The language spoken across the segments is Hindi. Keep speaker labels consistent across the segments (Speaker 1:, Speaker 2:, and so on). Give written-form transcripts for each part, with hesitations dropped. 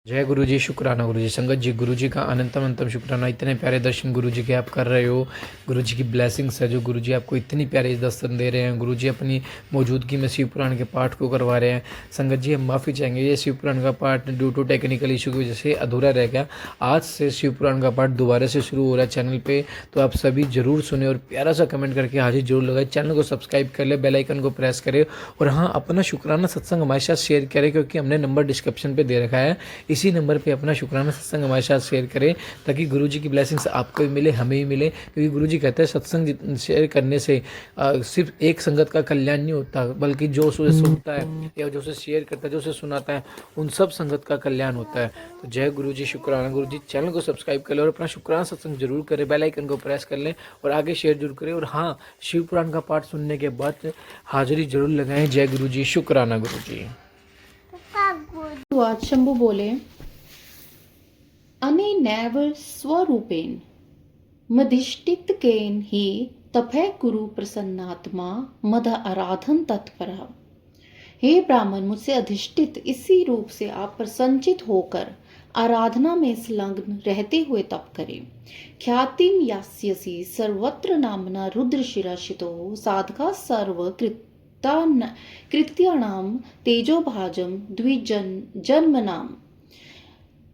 Speaker 1: जय गुरु जी, शुक्राना गुरु जी। संगत जी, गुरु जी का अनंतम अंतम शुक्राना। इतने प्यारे दर्शन गुरु जी के आप कर रहे हो। गुरु जी की ब्लेसिंग्स है जो गुरु जी आपको इतनी प्यारे दर्शन दे रहे हैं। गुरु जी अपनी मौजूदगी में शिव पुराण के पाठ को करवा रहे हैं। संगत जी, हम माफ़ी चाहेंगे, ये शिव पुराण का पाठ ड्यू टू टेक्निकल इशू की वजह से अधूरा रह गया। आज से शिव पुराण का पाठ दोबारा से शुरू हो रहा है चैनल पर, तो आप सभी ज़रूर सुने और प्यारा सा कमेंट करके हाजिर जरूर लगाए। चैनल को सब्सक्राइब कर ले, बेल आइकन को प्रेस करें और हाँ, अपना शुक्राना सत्संग हमारे साथ शेयर करें, क्योंकि हमने नंबर डिस्क्रिप्शन पे दे रखा है। इसी नंबर पे अपना शुक्राना सत्संग हमारे साथ शेयर करें, ताकि गुरु जी की ब्लेसिंग्स आपको भी मिले, हमें भी मिले। क्योंकि गुरु जी कहते हैं सत्संग शेयर करने से सिर्फ एक संगत का कल्याण नहीं होता, बल्कि जो उसे सुनता है या जो उसे शेयर करता है, जो उसे सुनाता है, उन सब संगत का कल्याण होता है। तो जय गुरु जी, शुक्राना गुरु जी। चैनल को सब्सक्राइब कर लें और अपना शुक्राना सत्संग जरूर करें, बेल आइकन को प्रेस कर लें और आगे शेयर जरूर करें। और हाँ, शिव पुराण का पाठ सुनने के बाद हाजिरी जरूर लगाएं। जय गुरु जी, शुक्राना गुरु जी।
Speaker 2: तो आज शंभू बोले, अनेनैव स्वरूपेण मधिष्ठितकेन ही तपः कुरु प्रसन्नात्मा मद आराधन तत्पर। हे ब्राह्मण, मुझसे अधिष्ठित इसी रूप से आप प्रसन्नचित होकर आराधना में संलग्न रहते हुए तप करें। ख्यातिम यास्यसि सर्वत्र नामना रुद्र शिरशितो साधका सर्व कृत्याणां तेजोभाजं द्विजन्मनां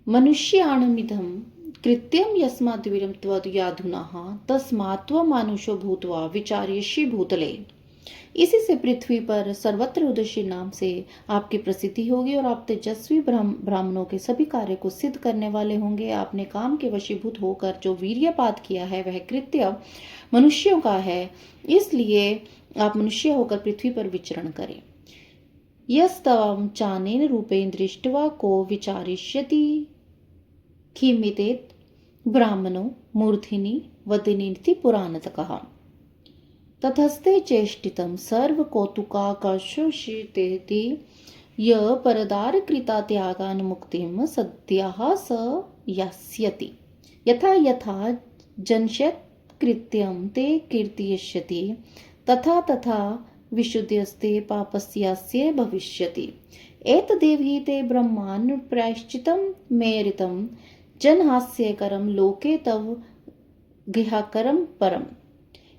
Speaker 2: मनुष्याणमिदं कृत्यं यस्माद्वीरं त्वदयाधुनाः तस्मात् त्वमानुषो भूत्वा विचार्यसि भूतले। इसी से पृथ्वी पर सर्वत्र रुद्रशी नाम से आपकी प्रसिद्धि होगी और आप तेजस्वी ब्राह्मणों के सभी कार्य को सिद्ध करने वाले होंगे। आपने काम के वशीभूत होकर जो वीर्यपात किया है वह कृत्य मनुष्यों का है, इसलिए आप मनुष्य होकर पृथ्वी पर विचरण करें। यस्तवं चानेन रूपेण दृष्ट्वा को विचारिष्यति किमितेत ब्राह्मणो मूर्धिनि वदिनीति पुराणतः। ततस्ते चेष्टितं सर्वकौतुकाकर्षोषितेति य परदारकृता त्यागान् मुक्तिं सद्यः स यास्यति। यथा यथा जनश्यत् कृत्यं ते कीर्तयिष्यति तथा तथा विशुद्ध्यस्ते पापस्यास्य भविष्यति। एतदेव हि ते ब्रह्मान् प्रायश्चितं मेरितं जनहास्यकरं लोके तव गृहाकरं परम्।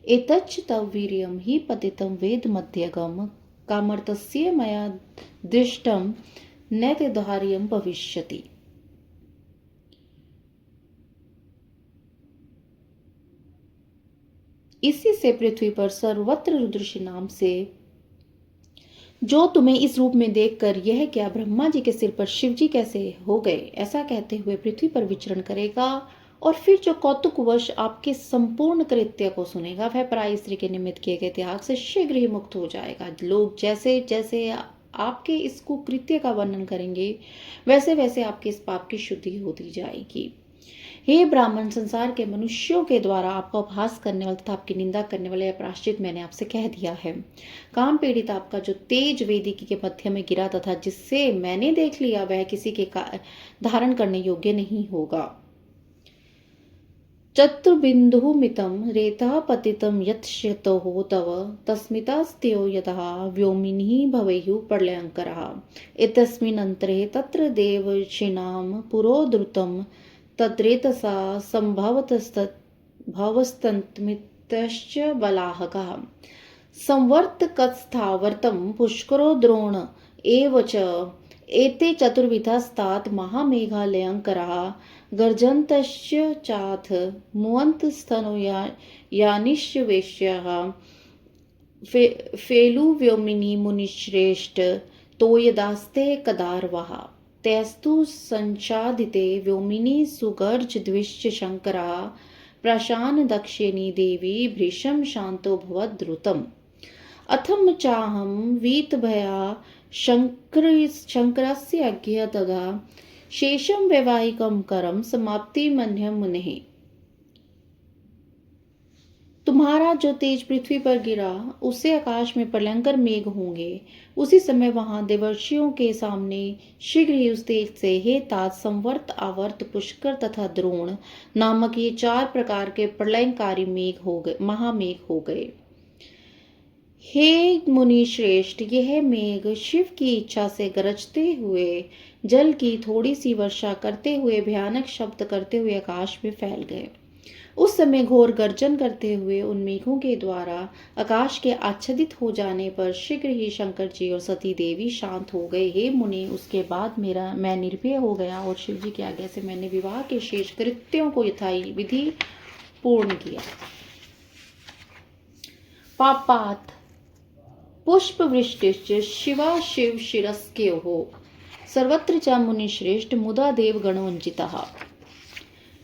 Speaker 2: एतच्च तव वीर्यं हि पतितं वेद मध्यगम कामर्थस्य मया दृष्टं नैतदार्यं भविष्यति। इसी से पृथ्वी पर सर्वत्र रुद्रशी नाम से जो तुम्हें इस रूप में देखकर यह क्या ब्रह्मा जी के सिर पर शिव जी कैसे हो गए ऐसा कहते हुए पृथ्वी पर विचरण करेगा, और फिर जो कौतुकवश आपके संपूर्ण कृत्य को सुनेगा वह पराई स्त्री के निमित्त किए गए त्याग से शीघ्र ही मुक्त हो जाएगा। लोग जैसे जैसे आपके इस कुकृत्य का वर्णन करेंगे वैसे वैसे आपके इस पाप की शुद्धि होती जाएगी। हे ब्राह्मण, संसार के मनुष्यों के द्वारा आपका उपहास करने वाले तथा आपकी निंदा करने वाले प्रायश्चित मैंने आपसे कह दिया है। काम पीड़ित आपका जो तेज वेदिकी के मध्य में गिरा तथा जिससे मैंने देख लिया वह किसी के धारण करने योग्य नहीं होगा। चतुर्बिंदुमितं रेतः पतितं यत्क्षतो तव तस्मितास्त्यो यतः व्योमिनिः भवेयुः प्रलयङ्करः। एतस्मिन्नन्तरे तत्र देवर्षीणां पुरोद्धृतं तद्रेतसा संभवस्तन्तमितश्च बलाहकः। संवर्तकस्थावर्तं पुष्करो द्रोण एव च एते चतुर्विधास्तात् महामेघालयङ्कराः गर्जन्तश्च चाथ मुवन्तस्थनो यानिश्वेश्याः फेलुव्योमिनी मुनिश्रेष्ठ तोयदास्ते कदार्वाः। तैस्तु संचादिते व्योमिनी सुगर्ज द्विश्च शंकरा प्रशान दक्षिणी देवी भृशं शांतो भवद्रुतम्। अथम चाहम वीतभया शंकरस्य अज्ञ तदा शेषम वैवाहिकम करम समाप्ति मन्यम मुनेः। तुम्हारा जो तेज पृथ्वी पर गिरा उससे आकाश में प्रलयंकर मेघ होंगे। उसी समय वहां देवर्षियों के सामने शीघ्र ही उस तेज से हे तात संवर्त आवर्त पुष्कर तथा द्रोण नामक ये 4 प्रकार के प्रलयंकारी मेघ हो गए, महामेघ हो गए। हे मुनि श्रेष्ठ, यह मेघ शिव की इच्छा से गरजते हुए जल की थोड़ी सी वर्षा करते हुए भयानक शब्द करते हुए आकाश में फैल गए। उस समय घोर गर्जन करते हुए उन मेघों के द्वारा आकाश के आच्छादित हो जाने पर शीघ्र ही शंकर जी और सती देवी शांत हो गए। हे मुनि, उसके बाद मैं निर्भय हो गया और शिव जी की आज्ञा से मैंने विवाह के शेष कृत्यों को यथाई विधि पूर्ण किया। पापात पुष्पवृष्टिश्च शिवा शिव शिरस्क्योः सर्वत्र च मुनिश्रेष्ठ मुदा देवगणवंचितः।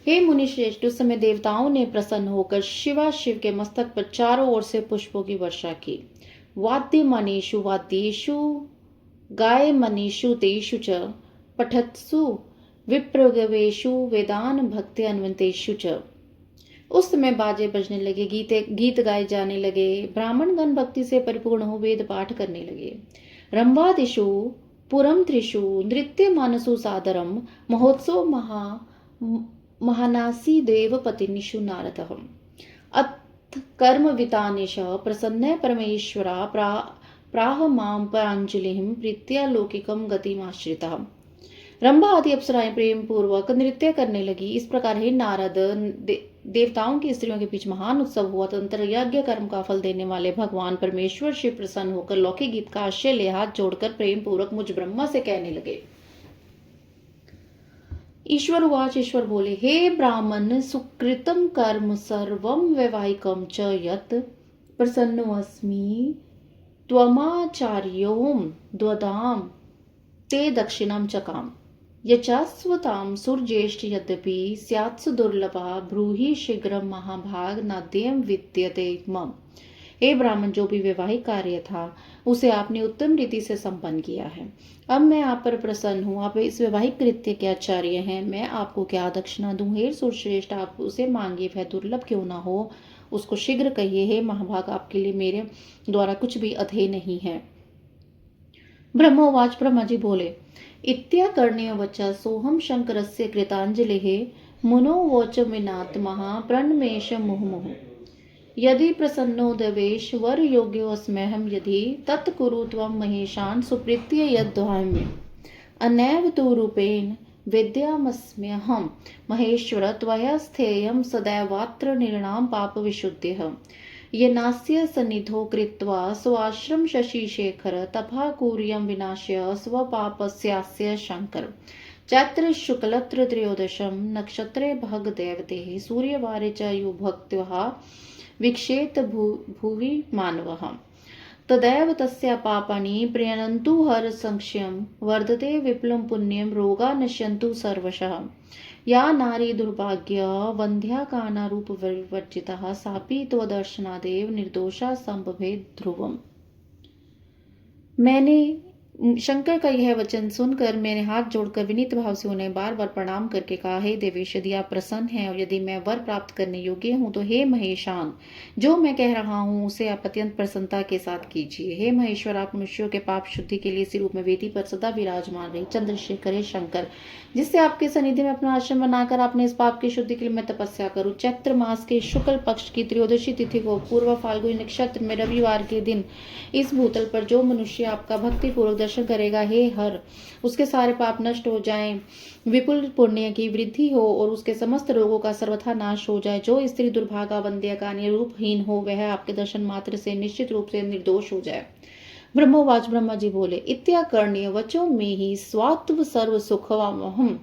Speaker 2: हे मुनिश्रेष्ठ, उस समय देवताओं ने प्रसन्न होकर शिवा शिव के मस्तक पर चारों ओर से पुष्पों की वर्षा की। वाद्यमणिषु वाद्येषु गायमणिषु तेषु च पठत्सु विप्रगवेषु वेदान भक्ति अन्वंतेषु च। उस समय बाजे बजने लगे, गीत गाए जाने लगे, ब्राह्मण गण भक्ति से परिपूर्ण हो वेद पाठ करने लगे। रंभादिषु पुरम त्रिषु नृत्य मानसु सादरम महोत्सव महानासी देवपतिनिषु नारदः। अथ कर्म वितानिश प्रसन्न परमेश्वरा प्राह मां परांजलिं प्रीत्या लौकिकम गतिमाश्रितः। रंभा आदि अप्सराएं प्रेम पूर्वक नृत्य करने लगी। इस प्रकार हे नारद, देवताओं की स्त्रियों के बीच महान उत्सव हुआ। तंत्र यज्ञ कर्म का फल देने वाले भगवान परमेश्वर शिव प्रसन्न होकर लौकिक गीत का आश्रय ले हाथ जोड़कर प्रेम पूर्वक मुझ ब्रह्मा से कहने लगे। ईश्वर उवाच, ईश्वर बोले, हे ब्राह्मण, सुकृतम कर्म सर्वम वैवाहिकम च यत् प्रसन्नोऽस्मि त्वमाचार्यों द्वदाम ते दक्षिणम चकाम यचास्वताम सुरज्येष्ठ यद्यपि स्यात्सु दुर्लभा ब्रूहि शीघ्रम महाभाग नाद्यम विद्यते मम। हे ब्राह्मण, जो भी वैवाहिक कार्य था उसे आपने उत्तम रीति से संपन्न किया है। अब मैं आप पर प्रसन्न हूँ। आप इस वैवाहिक कृत्य के आचार्य हैं। मैं आपको क्या दक्षिणा दूं? हे सुरश्रेष्ठ, आप उसे मांगिए, वह दुर्लभ क्यों ना हो, उसको शीघ्र कहिए। हे महाभाग, आपके लिए मेरे द्वारा कुछ भी अधेय नहीं है। ब्रह्मोवाच, ब्रह्मा जी बोले, इत्याकर्ण्य वचा सोहम शंकरस्य कृतांजलिः मुनो वोचमिनात्मः प्रणमेश मुहुमुहुः। यदि प्रसन्नो देवेश वर योग्योऽस्म्यहं यदि तत्कुरु त्वं महेशान् सुप्रीत्य यद्वाह्यम्। अनैव तु रूपेण वेद्यामस्म्यहं महेश्वर त्वया स्थेयं सदैवात्र निर्णाम पापविशुद्ध्यः। येनास्य सन्निधौ कृत्वा स्वाश्रम शशिशेखर तपः कुर्यं विनाश्य स्वपापस्यास्य शंकर। चैत्र शुक्लत्र त्रयोदशम नक्षत्रे भग देवते सूर्यवारे च युभक्त्वा विक्षेत भुवि मानवः। तदैव तस्य पापानि प्रियनन्तु हर संक्षयं वर्धते विपुलं पुण्यं रोगा नश्यन्तु सर्वशः। या नारी दुर्भाग्य वंध्या काना रूप विवर्जिता सापि त्वदर्शनादेव निर्दोषा संभवेत् ध्रुवम्। मैंने शंकर का यह वचन सुनकर मैंने हाथ जोड़कर विनीत भाव से उन्हें बार बार प्रणाम करके कहा, हे देवेश, यदि आप प्रसन्न हैं और यदि मैं वर प्राप्त करने योग्य हूँ तो हे महेशान, जो मैं कह रहा हूँ उसे आप अत्यंत प्रसन्नता के साथ कीजिए। हे महेश्वर, आप मनुष्यों के पाप शुद्धि के लिए इसी रूप में वेदी पर सदा विराजमान रहे चंद्रशेखर हे शंकर, जिससे आपके सनिधि में अपना आश्रम बनाकर आपने इस पाप की शुद्धि के लिए मैं तपस्या करूँ। चैत्र मास के शुक्ल पक्ष की त्रयोदशी तिथि को पूर्व फाल्गुनी नक्षत्र में रविवार के दिन इस भूतल पर जो मनुष्य आपका भक्ति पूर्वक दर्शन करेगा, हे हर, उसके सारे पाप नष्ट हो जाएं, विपुल पुण्य की वृद्धि हो और उसके समस्त रोगों का सर्वथा नाश हो जाए। जो स्त्री दुर्भागा वंद्य का रूपहीन हो वह आपके दर्शन मात्र से निश्चित रूप से निर्दोष हो जाए। ब्रह्मोवाच, ब्रह्मा जी बोले, इत्याकर्ण्य वचो में ही स्वात्व सर्व सुखवामहम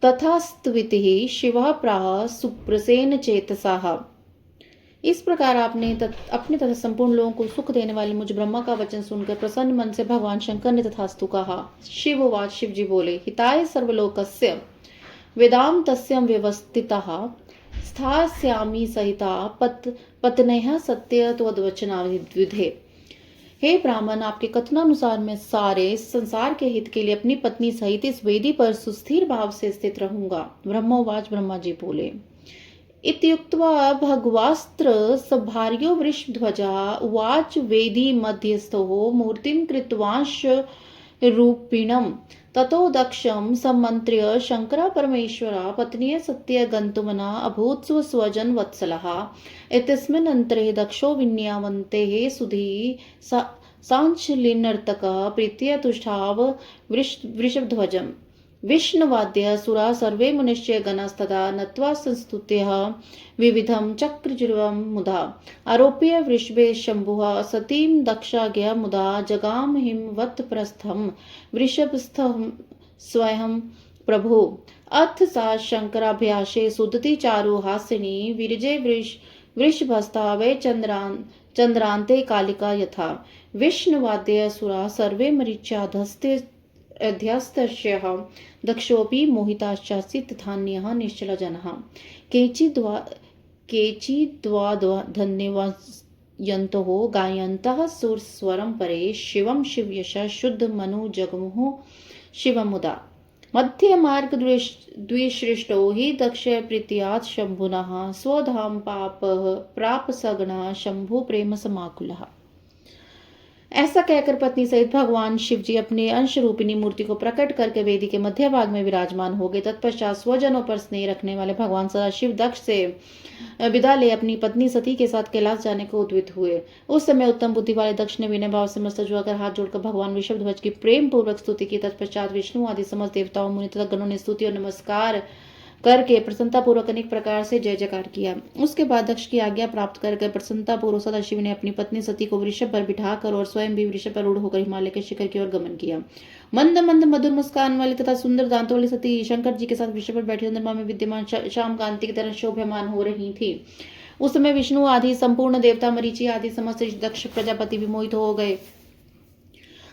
Speaker 2: तथास्त्विति शिवा प्राह सुप्रसेन चेतसाः। इस प्रकार आपने अपने तथा संपूर्ण लोगों को सुख देने वाले मुझ ब्रह्मा का वचन सुनकर प्रसन्न मन से भगवान शंकर ने तथास्तु कहा। शिववाच, शिव जी बोले, हिताय सर्वलोकस्य वेदाम तस्यं व्यवस्थितः स्थास्यामि सहिता पत्न्यः सत्य त्वद्वचनाविधे। हे ब्राह्मण, आपके कथनानुसार मैं सारे संसार के हित के लिए अपनी पत्नी सहित इस वेदी पर सुस्थिर भाव से स्थित रहूंगा। ब्रह्मोवाच, ब्रह्मा जी बोले, इत्युक्त्वा भगवास्त्र सभार्यो वृषध्वजा उवाच वेदी मध्यस्थो मूर्तिं कृत्वांश रूपिणम ततो दक्षम सम्मंत्र्य शंकरा परमेश्वरा पत्नीय सत्य गंतुमना अभूत्स्व स्वजन वत्सलः इत्यस्मिन् अंतरे दक्षो विन्यावन्तेः सुधी सांशलिनर्तकः प्रीत्या तुष्टाव वृषभध्वजम् विष्णुवाद्य सुरा सर्वे मुनिश्च गणस्तदा नत्वा संस्तुत्यः विविधं चक्रजुर्वं मुदा आरोप्य वृषभे शम्भुः सतीं दक्षाज्ञा मुदा जगाम हिमवत्प्रस्थं वृषभस्थं स्वयं प्रभु अथ सा शंकराभ्यासे सुदति चारु हासिनी विरजे वृषभस्था वै चंद्रांते कालिका यथा विष्णुवाद्य सुरा सर्वे मरीच्याधस्ते अध्यस्तस्यः दक्षोऽपि मोहिताश्चासि तथान्यः निश्चलजनः केचिद्वा धन्यवायन्तः गायन्तः सुरस्वरं परे शिवं शिवयशः शुद्धमनुजगमुः शिवमुदा मध्यमार्ग द्विसृष्टो हि दक्ष प्रीत्यात् शम्भुनः स्वधाम पापः प्राप सगणः शंभु प्रेम समाकुलः। ऐसा कहकर पत्नी सहित भगवान शिव जी अपने अंश रूपिणी मूर्ति को प्रकट करके वेदी के मध्य भाग में विराजमान हो गए। तत्पश्चात स्वजनों पर स्नेह रखने वाले भगवान सदाशिव दक्ष से विदा ले अपनी पत्नी सती के साथ कैलाश जाने को उद्वित हुए। उस समय उत्तम बुद्धि वाले दक्ष ने विनय भाव से मस्तक झुकाकर हाथ जोड़कर भगवान वृषभध्वज की प्रेम पूर्वक स्तुति की। तत्पश्चात विष्णु आदि समस्त देवताओं मुनि तथा गणों ने स्तुति और नमस्कार करके प्रसन्नता पूर्वक अनेक प्रकार से जय जयकार किया। उसके बाद दक्ष की आज्ञा प्राप्त करके प्रसन्नता पूर्वक सदाशिव ने अपनी पत्नी सती को वृषभ पर बिठाकर और स्वयं भी वृषभ पर रूढ़ होकर हिमालय के शिखर की ओर गमन किया। मंद मंद मधुर मुस्कान वाली तथा सुंदर दांतों वाली सती शंकर जी के साथ वृषभ पर बैठी चंद्रमा में विद्यमान शाम कांति की तरह शोभ्यमान हो रही थी। उस समय विष्णु आदि संपूर्ण देवता मरीचि आदि समस्त दक्ष प्रजापति विमोहित हो गए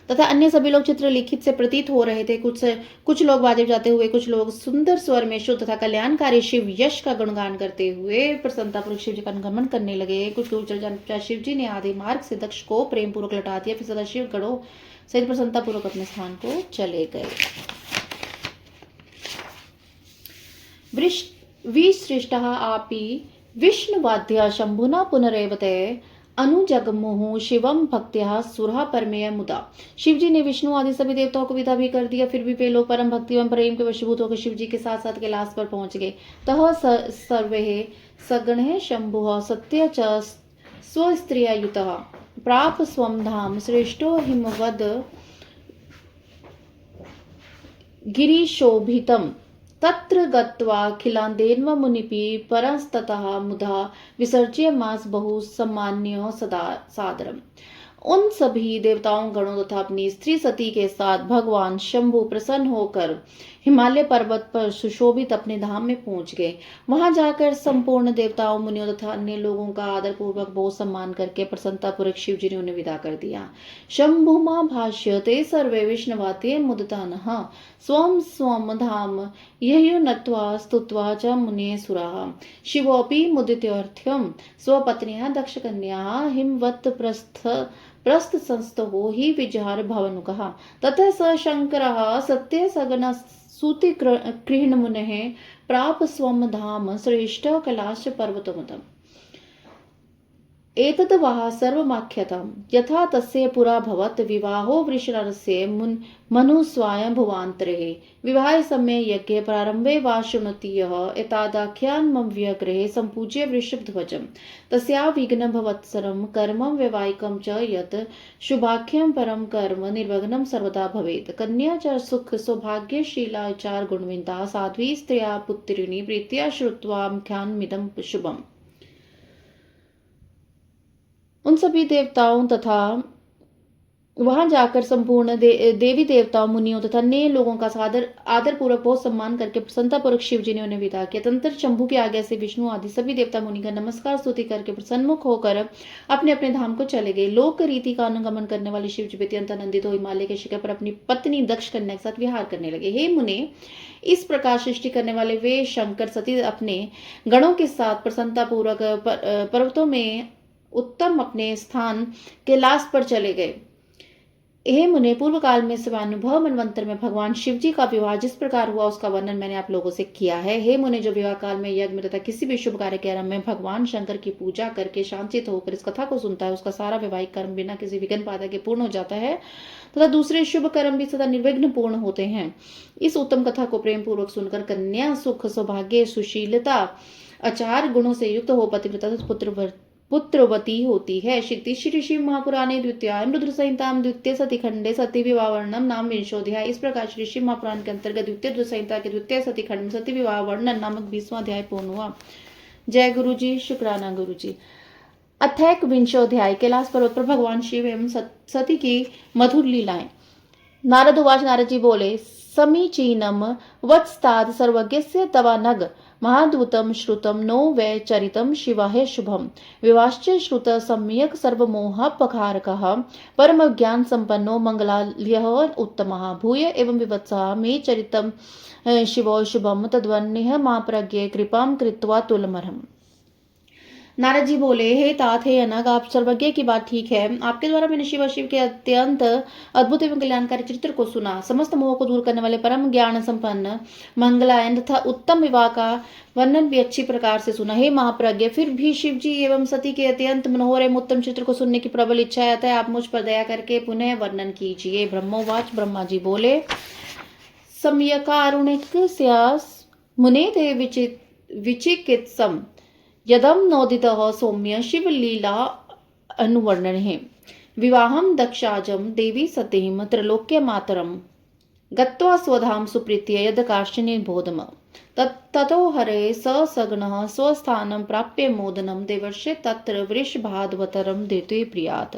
Speaker 2: तथा अन्य सभी लोग चित्रलिखित से प्रतीत हो रहे थे। कुछ लोग बाजे बजाते हुए, कुछ लोग सुंदर स्वर में शुद्ध तथा कल्याणकारी शिव यश का गुणगान करते हुए प्रसन्नतापूर्वक शिव जी का अनुगमन करने लगे। कुछ दूर चल जाने पश्चात शिव जी ने आधे मार्ग से दक्ष को प्रेम पूर्वक लौटा दिया। फिर सदाशिव गणों सहित प्रसन्नतापूर्वक अपने स्थान को चले गए। विसृष्टः आपि विष्णुवाद्य शंभुना पुनरेवते अनुजगमुहु शिवम भक्त्या सुरहा परमेय मुदा। शिव जी ने विष्णु आदि सभी देवताओं को विदा भी कर दिया। फिर भी वे लोग परम भक्ति एवं प्रेम के वशीभूत होकर शिव जी के साथ साथ कैलाश पर पहुंच गए। तह सर्वे सगणे शंभुः सत्य च स्वस्त्रियायुतः प्राप स्वम धाम श्रेष्ठो हिमवद गिरिशोभितम् तत्र गत्वाखिलान्देन्व मुनिपि परस्ततः मुधा विसर्ज्य मास बहु सम्मान्य सदा सादरम। उन सभी देवताओं गणों तथा अपनी स्त्री सती के साथ भगवान शंभु प्रसन्न होकर हिमालय पर्वत पर सुशोभित अपने धाम में पहुंच गए। वहां जाकर संपूर्ण देवताओं मुनियों तथा अन्य लोगों का आदर पूर्वक बहुत सम्मान करके प्रसन्नतापूर्वक शिव जी ने उन्हें विदा कर दिया। शंभुमा भाष्य ते सर्वे विष्णुवाते मुदितानः स्वम स्वम धाम यह्यो नत्वा स्तुत्वा च मुने सुराः शिवोऽपि मुदित्यर्थ्यं स्वपत्न्या दक्षकन्या हिमवत् प्रस्थ संस्थो हि विजहार भवनुकः ततः स शंकरः सत्य सगन सूति कृह्ण मुनेः प्राप स्वम धाम श्रेष्ठ कैलाश पर्वतमुदम्। एतद् वः सर्वमाख्यातं यथा तस्य पुरा भवत् विवाहो वृषणस्य मनुस्वायम्भुवान्तरे विवाह समय यज्ञ प्रारंभे वा शृणोति यः एतादाख्यानमव्यग्रहे सम्पूज्य वृषभध्वजम् तस्या विघ्नभवत्सरं कर्म वैवाहिकं च यत् शुभाख्यं परं कर्म निर्विघ्नं सर्वदा भवेत्। कन्या च सुख सौभाग्यशीलाचार गुणविन्ता साध्वी स्त्रिया पुत्रिणी प्रीत्या श्रुत्वाख्यानमिदं शुभम्। उन सभी देवताओं तथा वहां जाकर संपूर्ण देवी देवताओं मुनियों तथा अन्य लोगों का आदर पूर्वक बहुत सम्मान करके प्रसन्नतापूर्वक शिव जी ने उन्हें विदा किया। तंत्र शंभु की आज्ञा से विष्णु आदि सभी देवता मुनि का नमस्कार स्तुति करके प्रसन्नमुख होकर अपने अपने धाम को चले गए। लोक रीति का अनुगमन करने वाले शिव जी अत्यंत आनंदित हो हिमालय के शिखर पर अपनी पत्नी दक्ष कन्या के साथ विहार करने लगे। हे मुने, इस प्रकार सृष्टि करने वाले वे शंकर सती अपने गणों के साथ प्रसन्नतापूर्वक पर्वतों में उत्तम अपने स्थान कैलाश पर चले गए। हे मुने, पूर्व काल में शिवानुभव मनवंतर में भगवान शिव जी का विवाह जिस प्रकार हुआ उसका वर्णन मैंने आप लोगों से किया है। हे मुने, जो विवाह काल में यज्ञ में तथा किसी भी शुभ कार्य के आरंभ में भगवान शंकर की पूजा करके शांतित होकर इस कथा को सुनता है, उसका सारा वैवाहिक कर्म बिना किसी विघ्न बाधा के पूर्ण हो जाता है तथा दूसरे शुभ कर्म भी सदा निर्विघ्न पूर्ण होते हैं। इस उत्तम कथा को प्रेम पूर्वक सुनकर कन्या सुख, सौभाग्य, सुशीलता, आचार गुणों से युक्त हो पतिव्रता पुत्रवती होती है। श्री शिव महापुराणे द्वितीयाम रुद्र संहिताम द्वितीय सती खंडे सती विवाह वर्णन नाम विंशोध्याय। इस प्रकार श्री शिव महापुराण के अंतर्गत द्वितीय रुद्र संहिता के द्वितीय सती खंड में सती विवाह वर्णन नामक 20वां अध्याय पूर्ण हुआ। जय गुरु जी, शुक्राना गुरु जी। अथैक विंशोध्याय। कैलाश पर्वत पर भगवान शिव एवं सती की मधुर लीलाएं। नारद उवाच, नारद जी बोले, समीचीनम वत्स्ताद सर्वज्ञस्य तवा नग महादूतम श्रुतम नो वै चरितम शिवाहे शुभम विवाश्च श्रुत सम्यक सर्वमोहापकारकः परम ज्ञान संपन्नो मंगलाल्यः उत्तमः भूय एवं विवत्सः मे चरितम शिवो शुभम तद्वन्यः मा प्रज्ञे कृपाम कृत्वा तुलमरहम्। नारद जी बोले, हे तात, हे अनग, आप सर्वज्ञ की बात ठीक है। आपके द्वारा मैंने शिव शिव के अत्यंत अद्भुत एवं कल्याणकारी चरित्र को सुना। समस्त मोह को दूर करने वाले परम ज्ञान संपन्न मंगलायन तथा उत्तम विवाह का वर्णन भी अच्छी प्रकार से सुना। हे महाप्रज्ञ, फिर भी शिव जी एवं सती के अत्यंत मनोहर एवं उत्तम चित्र को सुनने की प्रबल इच्छा है, अतः आप मुझ पर दया करके पुनः वर्णन कीजिए। ब्रह्मोवाच। ब्रह्मा जी बोले, सम्यकारुणिक मुने ते विचिकित्सम यदम नोदितः सौम्य शिवलीला अनुवर्णन है। विवाहम दक्षाजम देवी सतीम त्रैलोक्य मातरम गत्वा स्वधाम सुप्रीत्य यद काश्चनि बोधम ततो हरे सगणः स्वस्थानं प्राप्य मोदनं देवर्षे तत्र वृषभाद्वतरं देते प्रियात्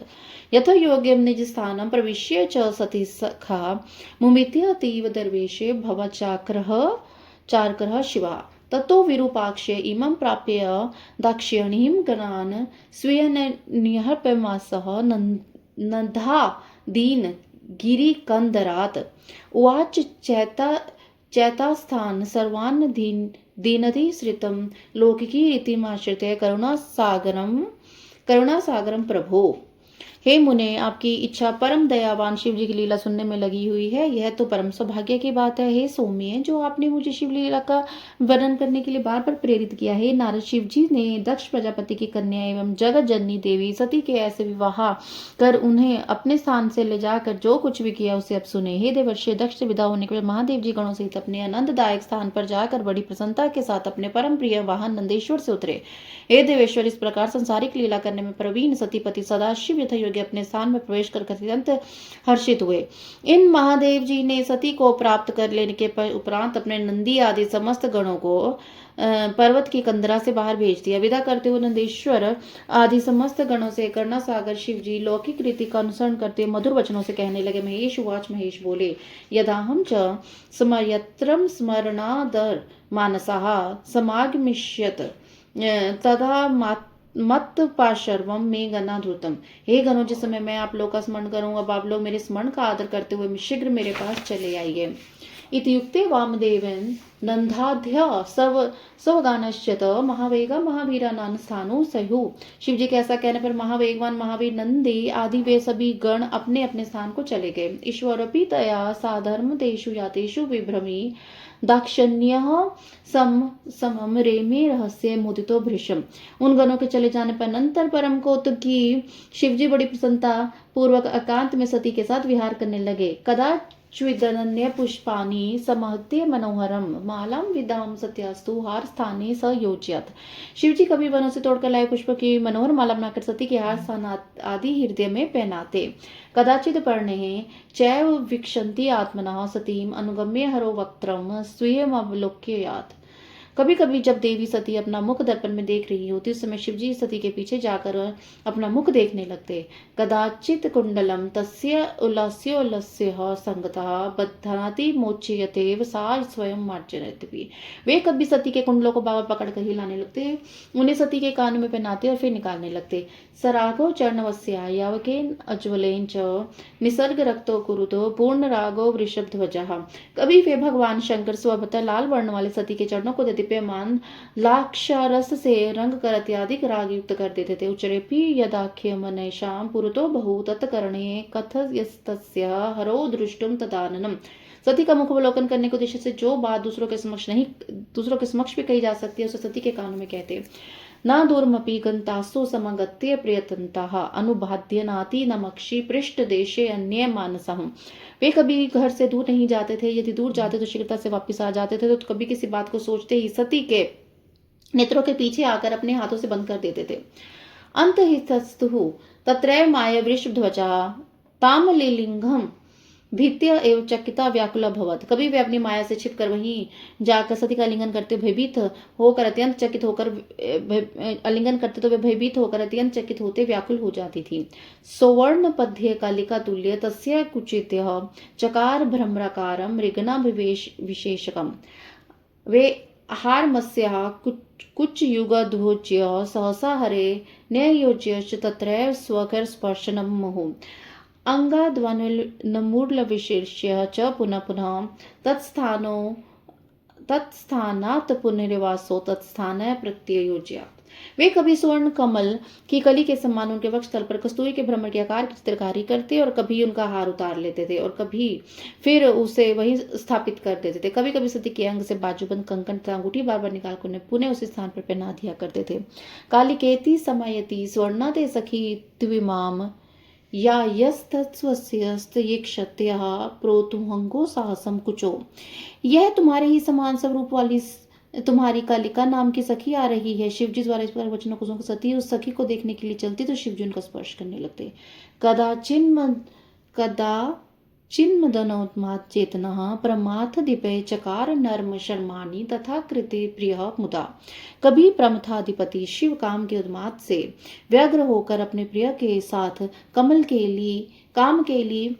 Speaker 2: यथ योग्यं निजस्थानं प्रविश्य च सती सखा मुमित्य अतीव दर्वेशे चारकः शिवा ततो विरूपाक्ष इमं प्राप्य दाक्षिणीं गणान् स्वीयनिहर्पमासः नन्धा दीन गिरिकन्दरात् उवाच चैतास्थान सर्वान् दीनधिश्रितं लौकिकी रीतिमाश्रित्य करुणासागरं प्रभो। हे मुने, आपकी इच्छा परम दयावान शिव जी की लीला सुनने में लगी हुई है, यह तो परम सौभाग्य की बात है। हे सौम्य, जो आपने मुझे शिव लीला का वर्णन करने के लिए बार बार प्रेरित किया है। नारद, शिव जी ने दक्ष प्रजापति की कन्या एवं जगत जननी देवी सती के ऐसे विवाह कर उन्हें अपने स्थान से ले जाकर जो कुछ भी किया उसे अब सुने। हे देवर्षि, दक्ष से विदा होने के बाद महादेव जी गणों सहित अपने आनंददायक स्थान पर जाकर बड़ी प्रसन्नता के साथ अपने परम प्रिय वाहन नंदेश्वर से उतरे। हे देवेश्वर, इस प्रकार संसारिक लीला करने में प्रवीण सतीपति सदाशिव यथायोग्य अपने स्थान में प्रवेश कर अत्यंत हर्षित हुए। इन महादेव जी ने सती को प्राप्त कर लेने के उपरांत अपने नंदी आदि समस्त गणों को पर्वत की कंदरा से बाहर भेज दिया। विदा करते हुए नंदेश्वर आदि समस्त गणों से करुणासागर शिव जी लौकिक रीति का अनुसरण करते मधुर वचनों से कहने लगे। महेश उवाच। महेश बोले, यदाहं च स्मर्यत्रं स्मरणादर मानसाः समागमिष्यत तदा मत पाशर्वम में गना ध्रुतम। हे गणों, जिस समय मैं आप लोग का स्मरण करूं, अब आप लोग मेरे स्मरण का आदर करते हुए शीघ्र मेरे पास चले आइए। इत्युक्ते वामदेवेन नंदाध्य स्वगानश्चत महावेगा महावीरानां स्थानु सह्यु। शिव जी के ऐसा कहने पर महावेगवान महावीर नंदी आदि वे सभी गण अपने अपने स्थान को चले गए। ईश्वरपि तया साधर्म तेषु यातेषु विभ्रमी दाक्षिण्य समम रेमे रहस्य मुदितो भृशम। उन गणों के चले जाने पर अनंतर परम कौतुकी शिवजी बड़ी प्रसन्नता पूर्वक एकांत में सती के साथ विहार करने लगे। कदाचिदनन्य पुष्पाणि समहत्य मनोहरम मालाम विदाम सत्यास्तु हार स्थाने सयोज्यत। शिवजी कभी वनों से तोड़कर लाए पुष्प की मनोहर माला बनाकर सती के हार स्थान आदि हृदय में पहनाते। कदाचित पर्णे चैव विक्षन्ति आत्मनः सतीम अनुगम्य हरो वक्त्रम स्वीयमवलोक्यात्। कभी कभी जब देवी सती अपना मुख दर्पण में देख रही होती, उस समय शिवजी सती के पीछे जाकर अपना मुख देखने लगते। कदाचित कुंडलम तस्य उल्लस्योल्लस्यः संगतः बध्नाति मोचयतेव सा स्वयं मार्जयति। वे कभी सती के कुंडलों को बाबा पकड़कर हिलाने लगते, उन्हें सती के कानों में पहनाते और फिर निकालने लगते। सरागो चरणवस्या यावकेन अज्वलेन च निसर्ग रक्तो कुरुतो पूर्ण रागो वृषभ ध्वजः। कभी वे भगवान शंकर स्वभतः लाल वर्ण वाले सती के चरणों को देते दीप्यमान लाक्षारस से रंग कर अत्याधिक राग युक्त कर देते थे। उच्चरेपि यदाख्य मनैषां पुरतो बहु तत्कर्णे कथयस्तस्य हरो दृष्टुम तदाननम। सती का मुखावलोकन करने के उद्देश्य से जो बात दूसरों के समक्ष भी कही जा सकती है उसे सती के कानों में कहते। न दूरमपि गन्तासो समगत्य प्रयतन्तः अनुबाध्य नाति नमक्षि पृष्ठ देशे अन्य मानसः। वे कभी घर से दूर नहीं जाते थे, यदि दूर जाते तो शीघ्रता से वापस आ जाते थे, तो कभी किसी बात को सोचते ही सती के नेत्रों के पीछे आकर अपने हाथों से बंद कर देते थे। अंतहितस्तु तत्रैव माया वृषभध्वजा तामलिलिंगम भीत्य एवं चकिता व्याकुला भवत। कभी वे अपनी माया से छिपकर वहीं जाकर सती का आलिंगन करते भयभीत होकर अत्यंत चकित होकर आलिंगन करते तो वे भयभीत होकर अत्यंत चकित होते व्याकुल हो जाती थी। सौवर्ण पद्य कालिका तुल्य तस्य कुचित्य चकार भ्रमराकारम मृगनाभिवेश विशेषकम। वे हारमस्या कुछ युगध्वोज्य सहसा हरे न्यायोज्य तत्रैव स्वकर स्पर्शनम मुहुः अंगाद्वनुर्लविशीर्ष्य च पुनः पुनः तत्स्थानात् पुनर्वासो तत्स्थान प्रत्ययोज्य। वे कभी स्वर्ण कमल की कली के समान उनके वक्षस्थल पर कस्तूरी के भ्रमर के आकार की चित्रकारी करते और कभी उनका हार उतार लेते थे और कभी फिर उसे वहीं स्थापित कर देते थे। कभी कभी सती के अंग से बाजूबंद कंकन तथा अंगूठी बार बार निकालकर उन्हें पुनः उसी स्थान पर पहना दिया करते थे। कालिकेति समायति स्वर्णाते सखी त्विमाम या यस्तस्वस्यस्तयेक्षत्यः प्रोतुहंगो साहसम कुचो। यह तुम्हारे ही समान स्वरूप वाली तुम्हारी कालिका नाम की सखी आ रही है। शिवजी द्वारा इस प्रकार वचनों को सती उस सखी को देखने के लिए चलती तो शिवजी उनका स्पर्श करने लगते। कदाचिन्मदनोन्माद चेतनः प्रमाथ दीपे चकार नर्म शर्माणि तथा कृते प्रिय मुदा। कभी प्रमथाधिपति शिव काम के उन्माद से व्यग्र होकर अपने प्रिय के साथ काम के लिए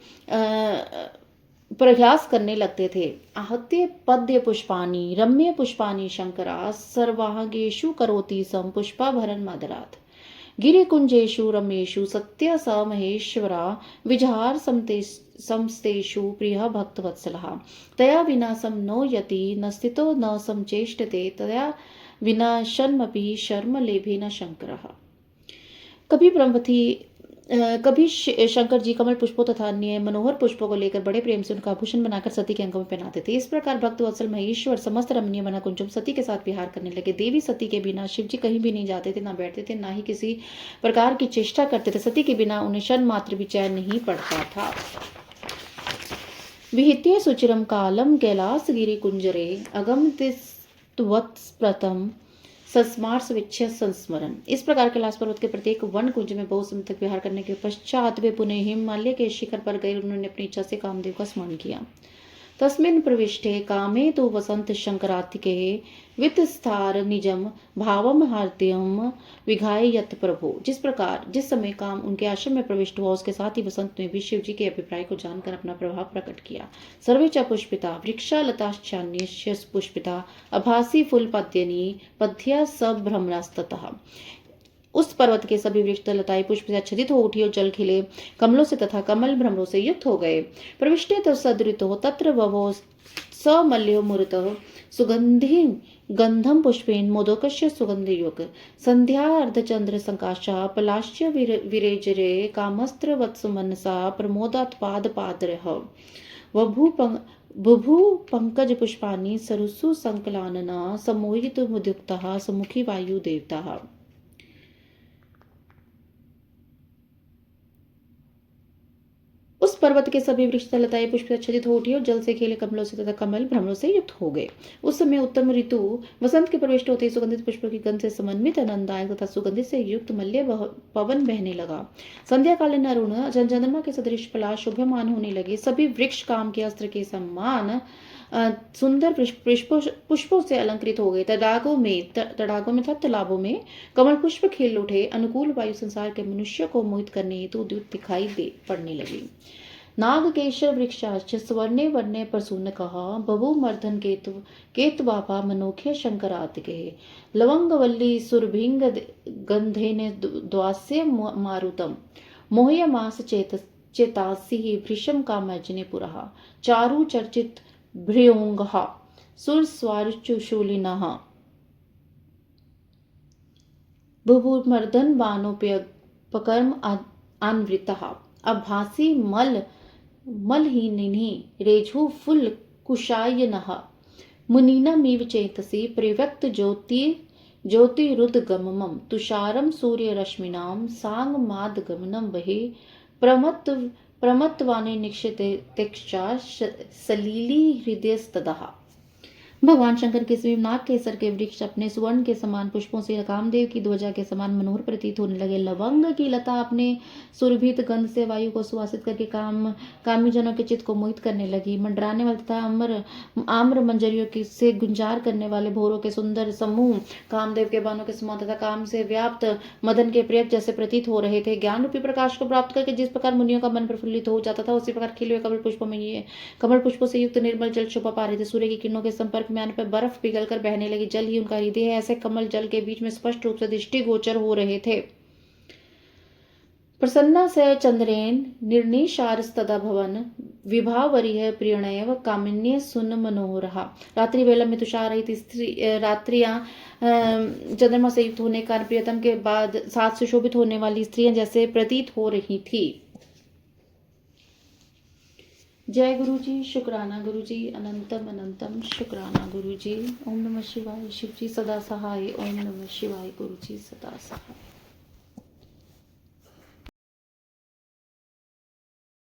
Speaker 2: प्रयास करने लगते थे। आहत्य पद्य पुष्पाणि रम्य पुष्पाणि शंकरा सर्वांगेषु करोति सम पुष्पाभरण मादरात्। गिरिकुंजेषु रमेषु सत्य स महेश्वरा विजहार समस्तेषु प्रिय भक्तवत्सलः। तया विना सम नो यति न स्थितो न समचेष्टते तया विना शर्मपि शर्म लेभे न शंकरः। कभी शंकर जी कमल पुष्पों तथा अन्य मनोहर पुष्पों को लेकर बड़े प्रेम से उनका आभूषण बनाकर सती के अंगों में पहनाते थे। इस प्रकार भक्त वत्सल महेश्वर समस्त रमणीय बना कुंचुम सती के साथ विहार करने लगे। देवी सती के बिना शिव जी कहीं भी नहीं जाते थे, ना बैठते थे, ना ही किसी प्रकार की चेष्टा करते थे। सती के बिना उन्हें क्षण मात्र भी चैन नहीं पड़ता था। विहित्य सुचिरम कालम कैलास गिरि कुंजरे अगमतिस्त्वत्स्प्रतम संस्मार विच्छेद संस्मरण। इस प्रकार कैलाश पर्वत के प्रत्येक वन कुंज में बहुत समय तक विहार करने के पश्चात वे पुनः हिमालय के शिखर पर गए। उन्होंने अपनी इच्छा से कामदेव का स्मरण किया। तस्मिन् प्रविष्टे कामे तो वसंत शंकरातिके वित्स्थार निजम भावम हार्द्यम विघाय यत प्रभु। जिस समय काम उनके आश्रम में प्रविष्ट हुआ उसके साथ ही वसंत ने भी शिव जी के अभिप्राय को जानकर अपना प्रभाव प्रकट किया। सर्वे च पुष्पिता वृक्षा लताश्चान्य पुष्पिता अभासी फूल पद्यनी पद्या सब भ्रमरास्ततः। उस पर्वत के सभी वृक्ष लताएं पुष्प से आच्छादित हो उठी और जल खिले कमलों से तथा कमल भ्रमरों से युक्त हो गए। प्रविष्टे तो सदृतो तत्र ववो समल्यो मुरतः सुगंधि गंधम पुष्पेन मोदकस्य सुगंधयुग संध्या अर्धचंद्र संकाशा पलाश्य विरेजरे कामस्त्र वत्स मनसा प्रमोदात्पाद पादरः बुभु पंकज पुष्पाणि सरुसु संकलानना समोहित मुद्युक्तः सम्मुखी वायु देवता। उस पर्वत के सभी वृक्ष लताएं पुष्प आच्छादित हो उठी और जल से खेले कमलों से तथा कमल भ्रमरों से युक्त हो गए। उस समय उत्तम ऋतु वसंत के प्रविष्ट होते ही सुगंधित पुष्पों की गंध से समन्वित आनंददायक तथा सुगंधित से युक्त मल्य पवन बहने लगा। संध्या कालीन अरुण चंद्रमा के सदृश पलाश शोभ्यमान होने लगे। सभी वृक्ष काम के अस्त्र के समान सुंदर पुष्पों से अलंकृत हो गए। तड़ागों में तथा तालाबों में कमल पुष्प खिल उठे। अनुकूल वायु संसार के मनुष्य को मोहित करने हेतु उद्युक्त दिखाई पड़ने लगी। नागकेशर वृक्षाश्च स्वर्णे वर्णे प्रसूनकः बभूमर्धन केतवापा मनोख्य शंकरातिके लवंगवल्ली सुरभिंग गंधेन द्वास्य मारुतम मोहयमास चेतासी भृशम कामजने पुरः चारु चर्चित भ्रियोंगः सुरस्वारुचुशूलिनः बुभुमर्दन बाणोपकर्म अन्वृतः अभासी मलहीनिनि रेझु फुल कुशायनः मुनीनमिव चेतसि प्रव्यक्त ज्योतिरुद्गमम् तुषारं सूर्यरश्मीनां सांगमादगमनं बहि प्रमत्वानि निक्षितेक्षा सलीली हृदयस्तदः। भगवान शंकर के स्वयं नाग केसर के वृक्ष अपने सुवर्ण के समान पुष्पों से कामदेव की ध्वजा के समान मनोहर प्रतीत होने लगे। लवंग की लता अपने सुरभित गंध से वायु को सुवासित करके कामी जनों के चित्त को मोहित करने लगी। मंडराने वाले तथा आम्र मंजरियों से गुंजार करने वाले भोरों के सुंदर समूह कामदेव के बाणों के समान तथा काम से व्याप्त मदन के प्रिय जैसे प्रतीत हो रहे थे। ज्ञान रूपी प्रकाश को प्राप्त करके जिस प्रकार मुनियों का मन प्रफुल्लित हो जाता था, उसी प्रकार खिले हुए कमल पुष्पों से युक्त निर्मल जल शोभा पा रहे थे। सूर्य की किरणों के संपर्क में आने पर बर्फ पिघलकर बहने लगी। जल ही उनका हृदय है, ऐसे कमल जल के बीच में स्पष्ट रूप से दृष्टिगोचर हो रहे थे। प्रसन्ना से चंद्रेन निर्निशारस्तदा भवन विभावरीय प्रियणैव कामिन्य सुन मनोहरः। रात्रि वेला में तुषार रहित रात्रियां चंद्रमा से युक्त होने के कारण प्रियतम के बाद साथ सुशोभित होने वाली स्त्रियां जैसे प्रतीत हो रही थी। जय गुरु जी, शुक्राना गुरु जी, अनंतम अनंतम शुक्राना गुरु जी। ओम नमः शिवाय। शिव जी सदा सहाय। ओम नमः शिवाय। गुरु जी सदा सहाय।